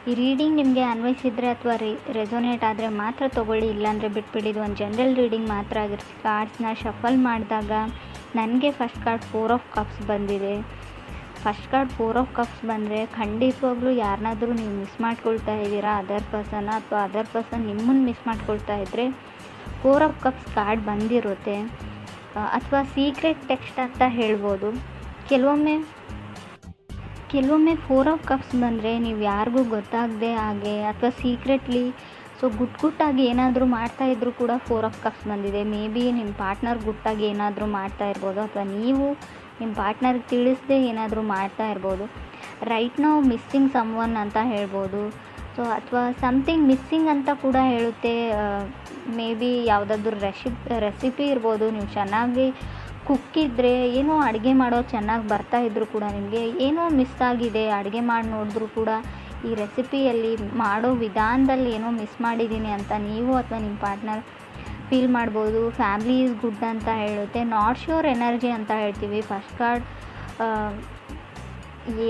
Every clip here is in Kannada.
ಈ ರೀಡಿಂಗ್ ನಿಮಗೆ ಅನ್ವಯಿಸಿದರೆ ಅಥವಾ ರೆಸೊನೇಟ್ ಆದರೆ ಮಾತ್ರ ತೊಗೊಳ್ಳಿ, ಇಲ್ಲಾಂದರೆ ಬಿಟ್ಬಿಡಿ. ಇದು ಒಂದು ಜನರಲ್ ರೀಡಿಂಗ್ ಮಾತ್ರ ಆಗಿರುತ್ತೆ. ಕಾರ್ಡ್ಸ್ನ ಶಫಲ್ ಮಾಡಿದಾಗ ನನಗೆ ಫಸ್ಟ್ ಕಾರ್ಡ್ 4 ಆಫ್ ಕಪ್ಸ್ ಬಂದಿದೆ. ಫಸ್ಟ್ ಕಾರ್ಡ್ 4 ಆಫ್ ಕಪ್ಸ್ ಬಂದರೆ ಖಂಡಿತವಾಗ್ಲೂ ಯಾರನ್ನಾದರೂ ನೀವು ಮಿಸ್ ಮಾಡ್ಕೊಳ್ತಾ ಇದ್ದೀರಾ, ಅದರ್ ಪರ್ಸನ್ನ, ಅಥವಾ ಅದರ್ ಪರ್ಸನ್ ನಿಮ್ಮನ್ನು ಮಿಸ್ ಮಾಡ್ಕೊಳ್ತಾ ಇದ್ದರೆ 4 ಆಫ್ ಕಪ್ಸ್ ಕಾರ್ಡ್ ಬಂದಿರುತ್ತೆ. ಅಥವಾ ಸೀಕ್ರೆಟ್ ಟೆಕ್ಸ್ಟ್ ಅಂತ ಹೇಳ್ಬೋದು. ಕೆಲವೊಮ್ಮೆ 4 ಆಫ್ ಕಪ್ಸ್ ಬಂದರೆ ನೀವು ಯಾರಿಗೂ ಗೊತ್ತಾಗದೆ ಹಾಗೆ ಅಥವಾ ಸೀಕ್ರೆಟ್ಲಿ ಗುಟ್ಟಾಗಿ ಏನಾದರೂ ಮಾಡ್ತಾಯಿದ್ರು ಕೂಡ 4 ಆಫ್ ಕಪ್ಸ್ ಬಂದಿದೆ. ಮೇ ಬಿ ನಿಮ್ಮ ಪಾರ್ಟ್ನರ್ ಗುಟ್ಟಾಗಿ ಏನಾದರೂ ಮಾಡ್ತಾ ಇರ್ಬೋದು, ಅಥವಾ ನೀವು ನಿಮ್ಮ ಪಾರ್ಟ್ನರ್ಗೆ ತಿಳಿಸದೆ ಏನಾದರೂ ಮಾಡ್ತಾ ಇರ್ಬೋದು. ರೈಟ್ ನೌ ಮಿಸ್ಸಿಂಗ್ ಸಮ್ವನ್ ಅಂತ ಹೇಳ್ಬೋದು. ಅಥವಾ ಸಮಥಿಂಗ್ ಮಿಸ್ಸಿಂಗ್ ಅಂತ ಕೂಡ ಹೇಳುತ್ತೆ. ಮೇ ಬಿ ಯಾವುದಾದ್ರೂ ರೆಸಿಪಿ ಇರ್ಬೋದು. ನೀವು ಚೆನ್ನಾಗಿ ಕುಕ್ಕಿದ್ರೆ, ಏನೋ ಅಡುಗೆ ಮಾಡೋದು ಚೆನ್ನಾಗಿ ಬರ್ತಾಯಿದ್ರು ಕೂಡ ನಿಮಗೆ ಏನೋ ಮಿಸ್ ಆಗಿದೆ, ಅಡುಗೆ ಮಾಡಿ ನೋಡಿದ್ರೂ ಕೂಡ ಈ ರೆಸಿಪಿಯಲ್ಲಿ ಮಾಡೋ ವಿಧಾನದಲ್ಲಿ ಏನೋ ಮಿಸ್ ಮಾಡಿದ್ದೀನಿ ಅಂತ ನೀವು ಅಥವಾ ನಿಮ್ಮ ಪಾರ್ಟ್ನರ್ ಫೀಲ್ ಮಾಡ್ಬೋದು. ಫ್ಯಾಮಿಲಿ ಈಸ್ ಗುಡ್ ಅಂತ ಹೇಳುತ್ತೆ. ನಾಟ್ ಶ್ಯೂರ್ ಎನರ್ಜಿ ಅಂತ ಹೇಳ್ತೀವಿ. ಫಸ್ಟ್ ಕಾರ್ಡ್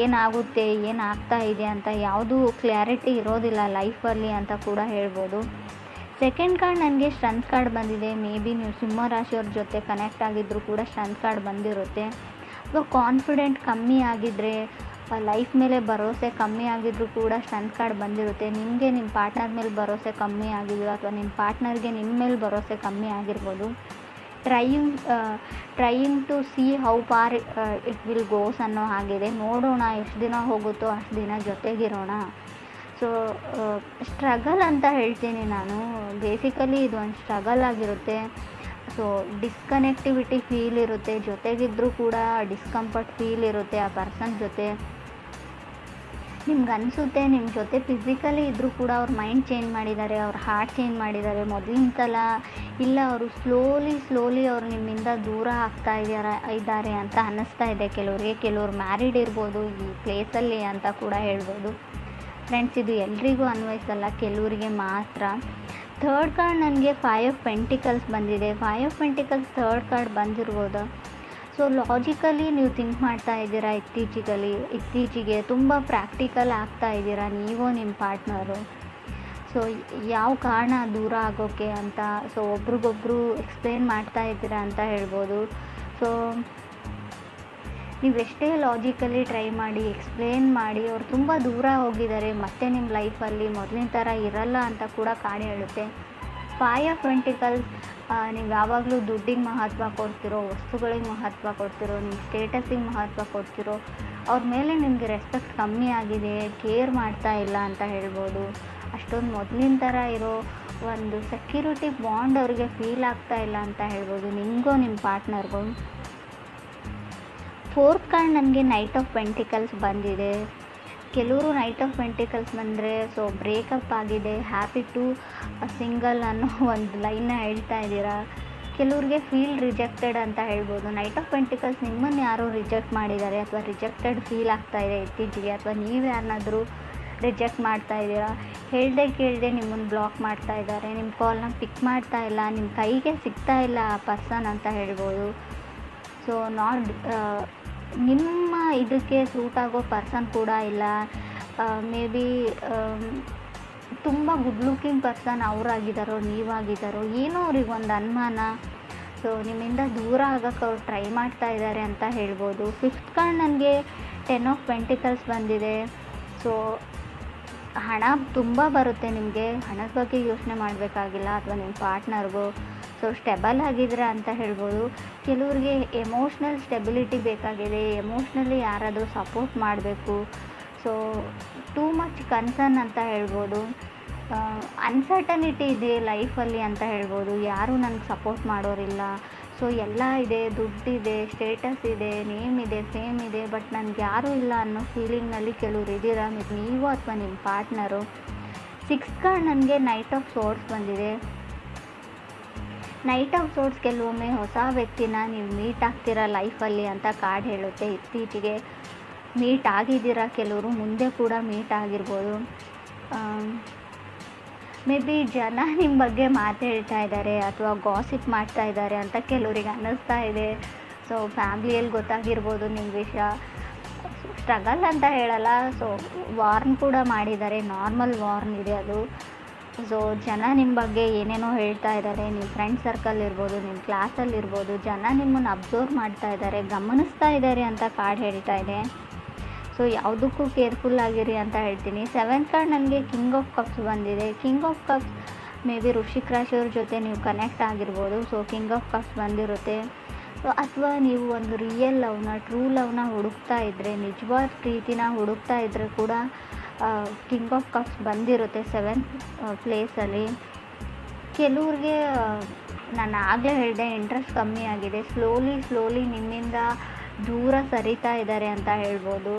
ಏನಾಗುತ್ತೆ, ಏನಾಗ್ತಾ ಇದೆ ಅಂತ ಯಾವುದೂ ಕ್ಲಾರಿಟಿ ಇರೋದಿಲ್ಲ ಲೈಫಲ್ಲಿ ಅಂತ ಕೂಡ ಹೇಳ್ಬೋದು. ಸೆಕೆಂಡ್ ಕಾರ್ಡ್ ನನಗೆ ಸ್ಟ್ರೆಂತ್ ಕಾರ್ಡ್ ಬಂದಿದೆ. ಮೇ ಬಿ ನೀವು ಸಿಂಹ ರಾಶಿಯವ್ರ ಜೊತೆ ಕನೆಕ್ಟ್ ಆಗಿದ್ದರೂ ಕೂಡ ಸ್ಟ್ರೆಂತ್ ಕಾರ್ಡ್ ಬಂದಿರುತ್ತೆ. ಅಥವಾ ಕಾನ್ಫಿಡೆಂಟ್ ಕಮ್ಮಿ ಆಗಿದ್ದರೆ, ಲೈಫ್ ಮೇಲೆ ಭರವಸೆ ಕಮ್ಮಿ ಆಗಿದ್ರೂ ಕೂಡ ಸ್ಟ್ರೆಂತ್ ಕಾರ್ಡ್ ಬಂದಿರುತ್ತೆ. ನಿಮಗೆ ನಿಮ್ಮ ಪಾರ್ಟ್ನರ್ ಮೇಲೆ ಭರವಸೆ ಕಮ್ಮಿ ಆಗಿದೆಯೋ, ಅಥವಾ ನಿಮ್ಮ ಪಾರ್ಟ್ನರ್ಗೆ ನಿಮ್ಮ ಮೇಲೆ ಭರವಸೆ ಕಮ್ಮಿ ಆಗಿರ್ಬೋದು. Trying to see how far it will goes ಅನ್ನೋ ಹಾಗಿದೆ. ನೋಡೋಣ, ಎಷ್ಟು ದಿನ ಹೋಗುತ್ತೋ ಅಷ್ಟು ದಿನ ಜೊತೆಗಿರೋಣ. ಸ್ಟ್ರಗಲ್ ಅಂತ ಹೇಳ್ತೀನಿ ನಾನು. ಬೇಸಿಕಲಿ ಇದು ಒಂದು ಸ್ಟ್ರಗಲ್ ಆಗಿರುತ್ತೆ. ಡಿಸ್ಕನೆಕ್ಟಿವಿಟಿ ಫೀಲ್ ಇರುತ್ತೆ. ಜೊತೆಗಿದ್ದರೂ ಕೂಡ ಡಿಸ್ಕಂಫರ್ಟ್ ಫೀಲ್ ಇರುತ್ತೆ ಆ ಪರ್ಸನ್ ಜೊತೆ. ನಿಮ್ಗೆ ಅನಿಸುತ್ತೆ ನಿಮ್ಮ ಜೊತೆ ಫಿಸಿಕಲಿ ಇದ್ದರೂ ಕೂಡ ಅವ್ರ ಮೈಂಡ್ ಚೇಂಜ್ ಮಾಡಿದ್ದಾರೆ, ಅವ್ರ ಹಾರ್ಟ್ ಚೇಂಜ್ ಮಾಡಿದ್ದಾರೆ. ಮೊದಲಿನ ಸಲ ಇಲ್ಲ, ಅವರು ಸ್ಲೋಲಿ ಅವ್ರು ನಿಮ್ಮಿಂದ ದೂರ ಆಗ್ತಾ ಇದ್ದಾರೆ ಅಂತ ಅನ್ನಿಸ್ತಾ ಇದೆ ಕೆಲವ್ರಿಗೆ. ಕೆಲವ್ರು ಮ್ಯಾರಿಡ್ ಇರ್ಬೋದು ಈ ಪ್ಲೇಸಲ್ಲಿ ಅಂತ ಕೂಡ ಹೇಳ್ಬೋದು. ಫ್ರೆಂಡ್ಸ್, ಇದು ಎಲ್ರಿಗೂ ಅನ್ವಯಿಸಲ್ಲ, ಕೆಲವರಿಗೆ ಮಾತ್ರ. ಥರ್ಡ್ ಕಾರ್ಡ್ ನನಗೆ 5 ಆಫ್ ಪೆಂಟಿಕಲ್ಸ್ ಬಂದಿದೆ. 5 ಆಫ್ ಪೆಂಟಿಕಲ್ಸ್ ಥರ್ಡ್ ಕಾರ್ಡ್ ಬಂದಿರ್ಬೋದು. ಲಾಜಿಕಲಿ ನೀವು ಥಿಂಕ್ ಮಾಡ್ತಾ ಇದ್ದೀರಾ. ಇತ್ತೀಚೆಗೆ ತುಂಬ ಪ್ರಾಕ್ಟಿಕಲ್ ಆಗ್ತಾ ಇದ್ದೀರಾ ನೀವು ನಿಮ್ಮ ಪಾರ್ಟ್ನರು. ಯಾವ ಕಾರಣ ದೂರ ಆಗೋಕ್ಕೆ ಅಂತ ಒಬ್ರಿಗೊಬ್ರು ಎಕ್ಸ್ಪ್ಲೇನ್ ಮಾಡ್ತಾ ಇದ್ದೀರಾ ಅಂತ ಹೇಳ್ಬೋದು. ನೀವೆಷ್ಟೇ ಲಾಜಿಕಲಿ ಟ್ರೈ ಮಾಡಿ, ಎಕ್ಸ್ಪ್ಲೇನ್ ಮಾಡಿ, ಅವ್ರು ತುಂಬ ದೂರ ಹೋಗಿದ್ದಾರೆ, ಮತ್ತೆ ನಿಮ್ಮ ಲೈಫಲ್ಲಿ ಮೊದಲಿನ ಥರ ಇರಲ್ಲ ಅಂತ ಕೂಡ ಕಾರ್ಡ್ ಹೇಳುತ್ತೆ. 5 ಆಫ್ ಪೆಂಟಿಕಲ್ಸ್, ನೀವು ಯಾವಾಗಲೂ ದುಡ್ಡಿಗೆ ಮಹತ್ವ ಕೊಡ್ತಿರೋ, ವಸ್ತುಗಳಿಗೆ ಮಹತ್ವ ಕೊಡ್ತಿರೋ, ನಿಮ್ಮ ಸ್ಟೇಟಸ್ಸಿಗೆ ಮಹತ್ವ ಕೊಡ್ತಿರೋ, ಅವ್ರ ಮೇಲೆ ನಿಮಗೆ ರೆಸ್ಪೆಕ್ಟ್ ಕಮ್ಮಿ ಆಗಿದೆ, ಕೇರ್ ಮಾಡ್ತಾ ಇಲ್ಲ ಅಂತ ಹೇಳ್ಬೋದು. ಅಷ್ಟೊಂದು ಮೊದಲಿನ ಥರ ಇರೋ ಒಂದು ಸೆಕ್ಯೂರಿಟಿ ಬಾಂಡ್ ಅವ್ರಿಗೆ ಫೀಲ್ ಆಗ್ತಾ ಇಲ್ಲ ಅಂತ ಹೇಳ್ಬೋದು, ನಿಮಗೂ ನಿಮ್ಮ ಪಾರ್ಟ್ನರ್ಗೂ. ಫೋರ್ತ್ ಕಾರ್ಡ್ ನನಗೆ ನೈಟ್ ಆಫ್ ಪೆಂಟಿಕಲ್ಸ್ ಬಂದಿದೆ. ಕೆಲವರು ನೈಟ್ ಆಫ್ ಪೆಂಟಿಕಲ್ಸ್ ಬಂದರೆ ಬ್ರೇಕಪ್ ಆಗಿದೆ, ಹ್ಯಾಪಿ ಟು ಸಿಂಗಲ್ ಅನ್ನೋ ಒಂದು ಲೈನ್ನ ಹೇಳ್ತಾ ಇದ್ದೀರಾ. ಕೆಲವ್ರಿಗೆ ಫೀಲ್ ರಿಜೆಕ್ಟೆಡ್ ಅಂತ ಹೇಳ್ಬೋದು. ನೈಟ್ ಆಫ್ ಪೆಂಟಿಕಲ್ಸ್ ನಿಮ್ಮನ್ನು ಯಾರೋ ರಿಜೆಕ್ಟ್ ಮಾಡಿದ್ದಾರೆ, ಅಥವಾ ರಿಜೆಕ್ಟೆಡ್ ಫೀಲ್ ಆಗ್ತಾ ಇದೆ ಇತ್ತೀಚೆಗೆ, ಅಥವಾ ನೀವು ಯಾರನ್ನಾದರೂ ರಿಜೆಕ್ಟ್ ಮಾಡ್ತಾ ಇದ್ದೀರಾ. ಕೇಳದೆ ನಿಮ್ಮನ್ನು ಬ್ಲಾಕ್ ಮಾಡ್ತಾ ಇದ್ದಾರೆ, ನಿಮ್ಮ ಕಾಲ್ನ ಪಿಕ್ ಮಾಡ್ತಾ ಇಲ್ಲ, ನಿಮ್ಮ ಕೈಗೆ ಸಿಗ್ತಾ ಇಲ್ಲ ಆ ಪರ್ಸನ್ ಅಂತ ಹೇಳ್ಬೋದು. ನಿಮ್ಮ ಇದಕ್ಕೆ ಸೂಟ್ ಆಗೋ ಪರ್ಸನ್ ಕೂಡ ಇಲ್ಲ. ಮೇ ಬಿ ತುಂಬ ಗುಡ್ ಲುಕಿಂಗ್ ಪರ್ಸನ್ ಅವರಾಗಿದ್ದಾರೋ ನೀವಾಗಿದ್ದಾರೋ ಏನೋ ಅವ್ರಿಗೊಂದು ಅನುಮಾನ. ನಿಮ್ಮಿಂದ ದೂರ ಆಗೋಕ್ಕೆ ಅವ್ರು ಟ್ರೈ ಮಾಡ್ತಾ ಇದ್ದಾರೆ ಅಂತ ಹೇಳ್ಬೋದು. ಫಿಫ್ತ್ ಕಾರ್ಡ್ ನನಗೆ 10 ಆಫ್ ಪೆಂಟಿಕಲ್ಸ್ ಬಂದಿದೆ. ಹಣ ತುಂಬ ಬರುತ್ತೆ ನಿಮಗೆ, ಹಣದ ಬಗ್ಗೆ ಯೋಚನೆ ಮಾಡಬೇಕಾಗಿಲ್ಲ, ಅಥವಾ ನಿಮ್ಮ ಪಾರ್ಟ್ನರ್ಗೂ ಸ್ಟೆಬಲ್ ಆಗಿದ್ರೆ ಅಂತ ಹೇಳ್ಬೋದು. ಕೆಲವ್ರಿಗೆ ಎಮೋಷ್ನಲ್ ಸ್ಟೆಬಿಲಿಟಿ ಬೇಕಾಗಿದೆ, ಎಮೋಷ್ನಲಿ ಯಾರಾದರೂ ಸಪೋರ್ಟ್ ಮಾಡಬೇಕು. ಟೂ ಮಚ್ ಕನ್ಸರ್ನ್ ಅಂತ ಹೇಳ್ಬೋದು. ಅನ್ಸರ್ಟನಿಟಿ ಇದೆ ಲೈಫಲ್ಲಿ ಅಂತ ಹೇಳ್ಬೋದು. ಯಾರೂ ನನಗೆ ಸಪೋರ್ಟ್ ಮಾಡೋರಿಲ್ಲ. ಎಲ್ಲ ಇದೆ, ದುಡ್ಡಿದೆ, ಸ್ಟೇಟಸ್ ಇದೆ, ನೇಮ್ ಇದೆ, ಫೇಮ್ ಇದೆ, ಬಟ್ ನನಗೆ ಯಾರೂ ಇಲ್ಲ ಅನ್ನೋ ಫೀಲಿಂಗ್ನಲ್ಲಿ ಕೆಲವ್ರು ಇದ್ದೀರಾ, ನೀವು ಅಥವಾ ನಿಮ್ಮ ಪಾರ್ಟ್ನರು. 6th ಕಾರ್ಡ್ ನನಗೆ ನೈಟ್ ಆಫ್ ಸೋರ್ಡ್ಸ್ ಬಂದಿದೆ. ನೈಟ್ ಆಫ್ ಸೋರ್ಡ್ಸ್ ಕೆಲವೊಮ್ಮೆ ಹೊಸ ವ್ಯಕ್ತಿನ ನೀವು ಮೀಟ್ ಆಗ್ತೀರಾ ಲೈಫಲ್ಲಿ ಅಂತ ಕಾರ್ಡ್ ಹೇಳುತ್ತೆ. ಇತ್ತೀಚೆಗೆ ಮೀಟ್ ಆಗಿದ್ದೀರಾ, ಕೆಲವರು ಮುಂದೆ ಕೂಡ ಮೀಟ್ ಆಗಿರ್ಬೋದು. ಮೇ ಬಿ ಜನ ನಿಮ್ಮ ಬಗ್ಗೆ ಮಾತು ಹೇಳ್ತಾ ಇದ್ದಾರೆ ಅಥವಾ ಗಾಸಿಪ್ ಮಾಡ್ತಾ ಇದ್ದಾರೆ ಅಂತ ಕೆಲವರಿಗೆ ಅನ್ನಿಸ್ತಾ ಇದೆ. ಫ್ಯಾಮ್ಲಿಯಲ್ಲಿ ಗೊತ್ತಾಗಿರ್ಬೋದು ನಿಮ್ಮ ವಿಷಯ. ಸ್ಟ್ರಗಲ್ ಅಂತ ಹೇಳಲ್ಲ. ಸೊ ವಾರ್ನ್ ಕೂಡ ಮಾಡಿದ್ದಾರೆ, ನಾರ್ಮಲ್ ವಾರ್ನ್ ಇದೆ ಅದು. ಸೊ ಜನ ನಿಮ್ಮ ಬಗ್ಗೆ ಏನೇನೋ ಹೇಳ್ತಾ ಇದ್ದಾರೆ, ನಿಮ್ಮ ಫ್ರೆಂಡ್ ಸರ್ಕಲ್ ಇರ್ಬೋದು, ನಿಮ್ಮ ಕ್ಲಾಸಲ್ಲಿರ್ಬೋದು, ಜನ ನಿಮ್ಮನ್ನು ಅಬ್ಸರ್ವ್ ಮಾಡ್ತಾ ಇದ್ದಾರೆ, ಗಮನಿಸ್ತಾ ಇದ್ದಾರೆ ಅಂತ ಕಾರ್ಡ್ ಹೇಳ್ತಾ ಇದೆ. ಸೊ ಯಾವುದಕ್ಕೂ ಕೇರ್ಫುಲ್ ಆಗಿರಿ ಅಂತ ಹೇಳ್ತೀನಿ. 7th ಕಾರ್ಡ್ ನನಗೆ ಕಿಂಗ್ ಆಫ್ ಕಪ್ಸ್ ಬಂದಿದೆ. King of cups may be ವೃಶ್ಚಿಕ ರಾಶಿಯವ್ರ ಜೊತೆ ನೀವು ಕನೆಕ್ಟ್ ಆಗಿರ್ಬೋದು. ಸೊ ಕಿಂಗ್ ಆಫ್ ಕಪ್ಸ್ ಬಂದಿರುತ್ತೆ. ಸೊ ಅಥವಾ ನೀವು ಒಂದು ರಿಯಲ್ ಲವ್ನ, ಟ್ರೂ ಲವ್ನ ಹುಡುಕ್ತಾ ಇದ್ದರೆ, ನಿಜವಾದ ಪ್ರೀತಿನ ಹುಡುಕ್ತಾ ಇದ್ದರೆ ಕೂಡ ಕಿಂಗ್ ಆಫ್ ಕಪ್ಸ್ ಬಂದಿರುತ್ತೆ 7th ಪ್ಲೇಸಲ್ಲಿ. ಕೆಲವ್ರಿಗೆ ನಾನು ಆಗಲೇ ಹೇಳಿದೆ, ಇಂಟ್ರೆಸ್ಟ್ ಕಮ್ಮಿ ಆಗಿದೆ, ಸ್ಲೋಲಿ ನಿಮ್ಮಿಂದ ದೂರ ಸರಿತಾ ಇದ್ದಾರೆ ಅಂತ ಹೇಳ್ಬೋದು.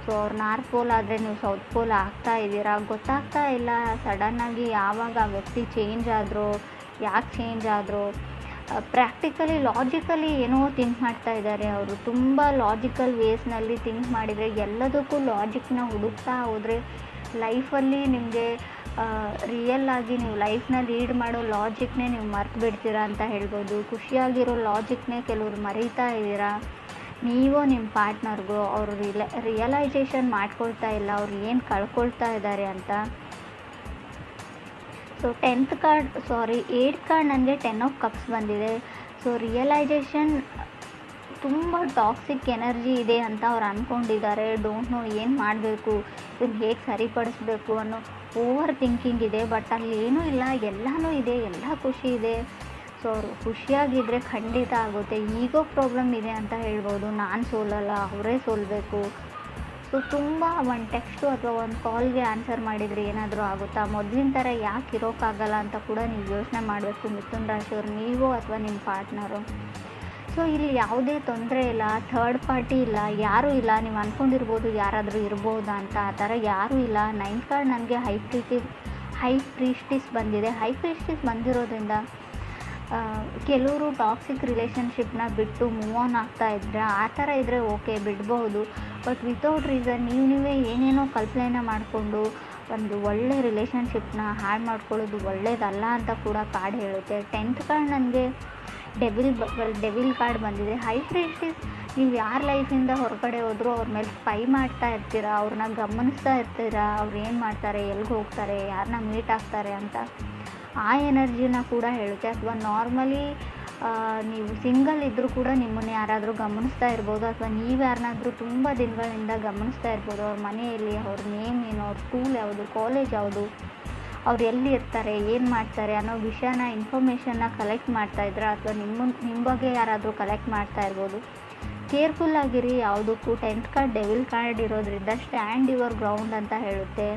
ಸೊ ಅವ್ರು ನಾರ್ತ್ ಪೋಲ್ ಆದರೆ ನೀವು ಸೌತ್ ಪೋಲ್ ಆಗ್ತಾ ಇದ್ದೀರಾ, ಗೊತ್ತಾಗ್ತಾ ಇಲ್ಲ. ಸಡನ್ನಾಗಿ ಯಾವಾಗ ಆ ವ್ಯಕ್ತಿ ಚೇಂಜ್ ಆದರೂ, ಯಾಕೆ ಚೇಂಜ್ ಆದರೂ, ಪ್ರಾಕ್ಟಿಕಲಿ ಲಾಜಿಕಲಿ ಏನೋ ಥಿಂಕ್ ಮಾಡ್ತಾ ಇದ್ದಾರೆ ಅವರು. ತುಂಬ ಲಾಜಿಕಲ್ ವೇಸ್ನಲ್ಲಿ ಥಿಂಕ್ ಮಾಡಿದರೆ, ಎಲ್ಲದಕ್ಕೂ ಲಾಜಿಕ್ನ ಹುಡುಕ್ತಾ ಹೋದರೆ ಲೈಫಲ್ಲಿ ನಿಮಗೆ ರಿಯಲ್ ಆಗಿ ನೀವು ಲೈಫ್ನ ಲೀಡ್ ಮಾಡೋ ಲಾಜಿಕ್ನೇ ನೀವು ಮರ್ತು ಬಿಡ್ತೀರಾ ಅಂತ ಹೇಳ್ಬೋದು. ಖುಷಿಯಾಗಿರೋ ಲಾಜಿಕ್ನೇ ಕೆಲವ್ರು ಮರೀತಾ ಇದ್ದೀರಾ. ನೀವು ನಿಮ್ಮ ಪಾರ್ಟ್ನರ್ಗೂ ಅವರು ರಿಯಲೈಸೇಷನ್ ಮಾಡ್ಕೊಳ್ತಾ ಇಲ್ಲ ಅವ್ರು ಏನು ಕಳ್ಕೊಳ್ತಾ ಇದ್ದಾರೆ ಅಂತ. ಸೊ 8th ಕಾರ್ಡ್ ನನಗೆ 10 ಆಫ್ ಕಪ್ಸ್ ಬಂದಿದೆ. ಸೊ ರಿಯಲೈಸೇಷನ್, ತುಂಬ ಟಾಕ್ಸಿಕ್ ಎನರ್ಜಿ ಇದೆ ಅಂತ ಅವ್ರು ಅಂದ್ಕೊಂಡಿದ್ದಾರೆ. ಡೋಂಟ್ ನೋ ಏನು ಮಾಡಬೇಕು, ಇದನ್ನು ಹೇಗೆ ಸರಿಪಡಿಸ್ಬೇಕು ಅನ್ನೋ ಓವರ್ ಥಿಂಕಿಂಗ್ ಇದೆ. ಬಟ್ ಅಲ್ಲಿ ಏನೂ ಇಲ್ಲ, ಎಲ್ಲನೂ ಇದೆ, ಎಲ್ಲ ಖುಷಿ ಇದೆ. ಸೊ ಅವರು ಖುಷಿಯಾಗಿದ್ದರೆ ಖಂಡಿತ ಆಗುತ್ತೆ. ಈಗೋ ಪ್ರಾಬ್ಲಮ್ ಇದೆ ಅಂತ ಹೇಳ್ಬೋದು. ನಾನು ಸೋಲಲ್ಲ, ಅವರೇ ಸೋಲಬೇಕು. ಸೊ ತುಂಬ ಒಂದು ಟೆಕ್ಸ್ಟು ಅಥವಾ ಒಂದು ಕಾಲ್ಗೆ ಆನ್ಸರ್ ಮಾಡಿದರೆ ಏನಾದರೂ ಆಗುತ್ತಾ, ಮೊದಲಿನ ಥರ ಯಾಕೆ ಇರೋಕ್ಕಾಗಲ್ಲ ಅಂತ ಕೂಡ ನೀವು ಯೋಚನೆ ಮಾಡಬೇಕು. ಮಿಥುನ ರಾಶಿಯವರು, ನೀವು ಅಥವಾ ನಿಮ್ಮ ಪಾರ್ಟ್ನರು. ಸೊ ಇಲ್ಲಿ ಯಾವುದೇ ತೊಂದರೆ ಇಲ್ಲ, ಥರ್ಡ್ ಪಾರ್ಟಿ ಇಲ್ಲ, ಯಾರೂ ಇಲ್ಲ. ನೀವು ಅಂದ್ಕೊಂಡಿರ್ಬೋದು ಯಾರಾದರೂ ಇರ್ಬೋದಾ ಅಂತ, ಆ ಥರ ಯಾರೂ ಇಲ್ಲ. 9th ಕಾರ್ಡ್ ನನಗೆ ಹೈ ಪ್ರೀಸ್ಟಿಸ್ ಬಂದಿದೆ. ಹೈ ಪ್ರೀಸ್ಟಿಸ್ ಬಂದಿರೋದ್ರಿಂದ ಕೆಲವರು ಟಾಕ್ಸಿಕ್ ರಿಲೇಷನ್ಶಿಪ್ನ ಬಿಟ್ಟು ಮೂವ್ ಆನ್ ಆಗ್ತಾ ಇದ್ದರೆ, ಆ ಥರ ಇದ್ದರೆ ಓಕೆ ಬಿಡ್ಬೋದು. ಬಟ್ ವಿತೌಟ್ ರೀಸನ್ ನೀವೇ ಏನೇನೋ ಕಲ್ಪನೆನ ಮಾಡಿಕೊಂಡು ಒಂದು ಒಳ್ಳೆ ರಿಲೇಷನ್ಶಿಪ್ನ ಹಾಳು ಮಾಡ್ಕೊಳ್ಳೋದು ಒಳ್ಳೆಯದಲ್ಲ ಅಂತ ಕೂಡ ಕಾರ್ಡ್ ಹೇಳುತ್ತೆ. 10th ಕಾರ್ಡ್ ನನಗೆ ಡೆವಿಲ್ ಕಾರ್ಡ್ ಬಂದಿದೆ. ಹೈ ಪ್ರೀಸ್ಟಿಸ್, ನೀವು ಯಾರ ಲೈಫಿಂದ ಹೊರಗಡೆ ಹೋದರೂ ಅವ್ರ ಮೇಲೆ ಸ್ಪೈ ಮಾಡ್ತಾ ಇರ್ತೀರಾ, ಅವ್ರನ್ನ ಗಮನಿಸ್ತಾ ಇರ್ತೀರಾ, ಅವ್ರು ಏನು ಮಾಡ್ತಾರೆ, ಎಲ್ಲಿಗೆ ಹೋಗ್ತಾರೆ, ಯಾರನ್ನ ಮೀಟ್ ಆಗ್ತಾರೆ ಅಂತ ಆ ಎನರ್ಜಿನ ಕೂಡ ಹೇಳುತ್ತೆ. ಅಥವಾ ನಾರ್ಮಲಿ ನೀವು ಸಿಂಗಲ್ ಇದ್ದರೂ ಕೂಡ ನಿಮ್ಮನ್ನು ಯಾರಾದರೂ ಗಮನಿಸ್ತಾ ಇರ್ಬೋದು, ಅಥವಾ ನೀವು ಯಾರನ್ನಾದರೂ ತುಂಬ ದಿನಗಳಿಂದ ಗಮನಿಸ್ತಾ ಇರ್ಬೋದು. ಅವ್ರ ಮನೆಯಲ್ಲಿ ಅವ್ರ ನೇಮ್ ಏನು, ಅವ್ರ ಸ್ಕೂಲ್ ಯಾವುದು, ಕಾಲೇಜ್ ಯಾವುದು, ಅವ್ರು ಎಲ್ಲಿ ಇರ್ತಾರೆ, ಏನು ಮಾಡ್ತಾರೆ ಅನ್ನೋ ವಿಷಯನ, ಇನ್ಫಾರ್ಮೇಷನ್ನ ಕಲೆಕ್ಟ್ ಮಾಡ್ತಾಯಿದ್ರೆ, ಅಥವಾ ನಿಮ್ಮ ಬಗ್ಗೆ ಯಾರಾದರೂ ಕಲೆಕ್ಟ್ ಮಾಡ್ತಾ ಇರ್ಬೋದು. ಕೇರ್ಫುಲ್ಲಾಗಿರಿ ಯಾವುದಕ್ಕೂ. 10th ಕಾರ್ಡ್ ಡೆವಿಲ್ ಕಾರ್ಡ್ ಇರೋದ್ರಿಂದ ಸ್ಟ್ಯಾಂಡ್ ಯುವರ್ ಗ್ರೌಂಡ್ ಅಂತ ಹೇಳುತ್ತೆ.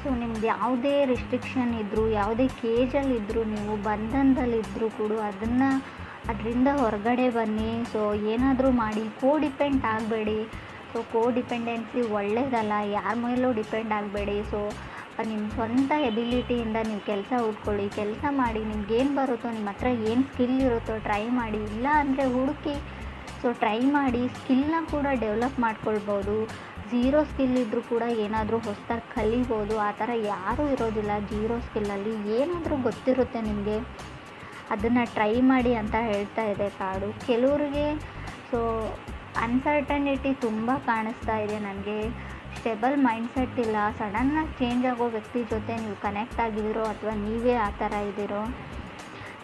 ಸೊ ನಿಮ್ದು ಯಾವುದೇ ರಿಸ್ಟ್ರಿಕ್ಷನ್ ಇದ್ದರೂ, ಯಾವುದೇ ಕೇಜಲ್ಲಿದ್ದರೂ, ನೀವು ಬಂಧನದಲ್ಲಿದ್ದರೂ ಕೂಡ ಅದರಿಂದ ಹೊರಗಡೆ ಬನ್ನಿ. ಸೊ ಏನಾದರೂ ಮಾಡಿ, ಡಿಪೆಂಡ್ ಆಗಬೇಡಿ. ಸೊ ಡಿಪೆಂಡೆನ್ಸಿ ಒಳ್ಳೆಯದಲ್ಲ, ಯಾರ ಮೇಲೂ ಡಿಪೆಂಡ್ ಆಗಬೇಡಿ. ಸೊ ನಿಮ್ಮ ಸ್ವಂತ ಎಬಿಲಿಟಿಯಿಂದ ನೀವು ಕೆಲಸ ಹುಡ್ಕೊಳ್ಳಿ, ಕೆಲಸ ಮಾಡಿ, ನಿಮ್ಗೇನು ಬರುತ್ತೋ, ನಿಮ್ಮ ಹತ್ರ ಏನು ಸ್ಕಿಲ್ ಇರುತ್ತೋ ಟ್ರೈ ಮಾಡಿ. ಇಲ್ಲ ಅಂದರೆ ಹುಡುಕಿ. ಸೊ ಟ್ರೈ ಮಾಡಿ, ಸ್ಕಿಲ್ನ ಕೂಡ ಡೆವಲಪ್ ಮಾಡ್ಕೊಳ್ಬೋದು. ಝೀರೋ ಸ್ಕಿಲ್ ಇದ್ದರೂ ಕೂಡ ಏನಾದರೂ ಹೊಸದಾಗಿ ಕಲಿಬೋದು. ಆ ಥರ ಯಾರೂ ಇರೋದಿಲ್ಲ ಜೀರೋ ಸ್ಕಿಲ್ಲಲ್ಲಿ. ಏನಾದರೂ ಗೊತ್ತಿರುತ್ತೆ ನಿಮಗೆ, ಅದನ್ನು ಟ್ರೈ ಮಾಡಿ ಅಂತ ಹೇಳ್ತಾ ಇದೆ ಕಾರ್ಡು. ಕೆಲವರಿಗೆ ಸೊ ಅನ್ಸರ್ಟನಿಟಿ ತುಂಬ ಕಾಣಿಸ್ತಾ ಇದೆ ನನಗೆ. ಸ್ಟೆಬಲ್ ಮೈಂಡ್ಸೆಟ್ ಇಲ್ಲ. ಸಡನ್ನಾಗಿ ಚೇಂಜ್ ಆಗೋ ವ್ಯಕ್ತಿ ಜೊತೆ ನೀವು ಕನೆಕ್ಟ್ ಆಗಿದ್ದೀರೋ ಅಥವಾ ನೀವೇ ಆ ಥರ ಇದ್ದೀರೋ.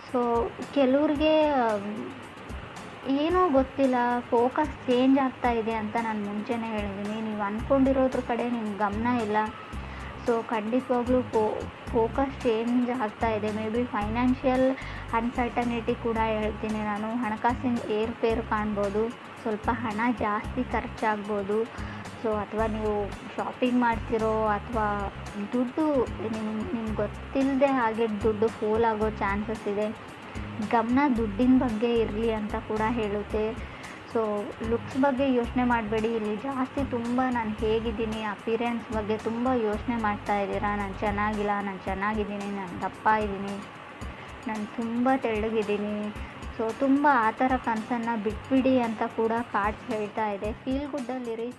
ಸೊ ಕೆಲವ್ರಿಗೆ ಏನೋ ಗೊತ್ತಿಲ್ಲ, ಫೋಕಸ್ ಚೇಂಜ್ ಆಗ್ತಾ ಇದೆ ಅಂತ ನಾನು ಮುಂಚೆನೇ ಹೇಳಿದ್ದೀನಿ. ನೀವು ಅಂದ್ಕೊಂಡಿರೋದ್ರ ಕಡೆ ನಿಮ್ಮ ಗಮನ ಇಲ್ಲ. ಸೊ ಖಂಡಿತವಾಗ್ಲೂ ಫೋಕಸ್ ಚೇಂಜ್ ಆಗ್ತಾ ಇದೆ. ಮೇ ಬಿ ಫೈನಾನ್ಷಿಯಲ್ ಅನ್ಸರ್ಟನಿಟಿ ಕೂಡ ಹೇಳ್ತೀನಿ ನಾನು. ಹಣಕಾಸಿನ ಏರುಪೇರು ಕಾಣ್ಬೋದು, ಸ್ವಲ್ಪ ಹಣ ಜಾಸ್ತಿ ಖರ್ಚಾಗ್ಬೋದು. ಸೊ ಅಥವಾ ನೀವು ಶಾಪಿಂಗ್ ಮಾಡ್ತಿರೋ, ಅಥವಾ ದುಡ್ಡು ನಿಮ್ಗೆ ಗೊತ್ತಿಲ್ಲದೆ ಹಾಗೆ ದುಡ್ಡು ಫೋಲ್ ಆಗೋ ಚಾನ್ಸಸ್ ಇದೆ. ಗಮನ ದುಡ್ಡಿನ ಬಗ್ಗೆ ಇರಲಿ ಅಂತ ಕೂಡ ಹೇಳುತ್ತೆ. ಸೊ ಲುಕ್ಸ್ ಬಗ್ಗೆ ಯೋಚನೆ ಮಾಡಬೇಡಿ. ಇಲ್ಲಿ ಜಾಸ್ತಿ ತುಂಬ ನಾನು ಹೇಗಿದ್ದೀನಿ, ಅಪಿರೆನ್ಸ್ ಬಗ್ಗೆ ತುಂಬ ಯೋಚನೆ ಮಾಡ್ತಾ ಇದ್ದೀರಾ. ನಾನು ಚೆನ್ನಾಗಿಲ್ಲ, ನಾನು ಚೆನ್ನಾಗಿದ್ದೀನಿ, ನಾನು ದಪ್ಪ ಇದ್ದೀನಿ, ನಾನು ತುಂಬ ತೆಳ್ಳಗಿದ್ದೀನಿ. ಸೊ ತುಂಬ ಆ ಥರ ಕನಸನ್ನು ಬಿಟ್ಬಿಡಿ ಅಂತ ಕೂಡ ಕಾರ್ಡ್ಸ್ ಹೇಳ್ತಾ ಇದೆ. ಫೀಲ್ ಗುಡ್ಡಲ್ಲಿರಿ.